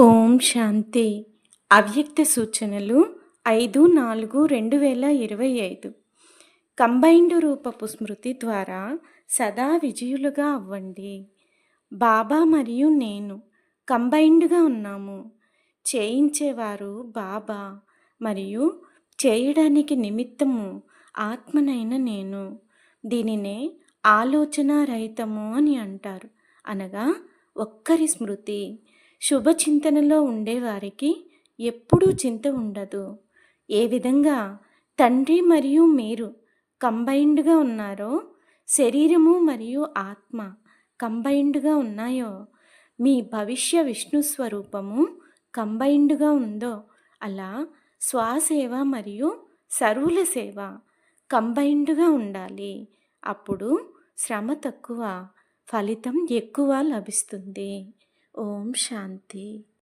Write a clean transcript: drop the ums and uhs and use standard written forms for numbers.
ఓం శాంతి. అవ్యక్త సూచనలు 5/4/2025. కంబైన్డ్ రూపపు స్మృతి ద్వారా సదా విజయులుగా అవ్వండి. బాబా మరియు నేను కంబైన్డ్గా ఉన్నాము. చేయించేవారు బాబా మరియు చేయడానికి నిమిత్తము ఆత్మనైన నేను. దీనినే ఆలోచన రహితము అని అంటారు. అనగా ఒక్కరి స్మృతి. శుభచింతనలో ఉండేవారికి ఎప్పుడూ చింత ఉండదు. ఏ విధంగా తండ్రి మరియు మీరు కంబైన్డ్గా ఉన్నారో, శరీరము మరియు ఆత్మ కంబైన్డ్గా ఉన్నాయో, మీ భవిష్య విష్ణు స్వరూపము కంబైన్డ్గా ఉందో, అలా స్వసేవ మరియు సర్వుల సేవ కంబైన్డ్గా ఉండాలి. అప్పుడు శ్రమ తక్కువ, ఫలితం ఎక్కువ లభిస్తుంది. ఓం శాంతి.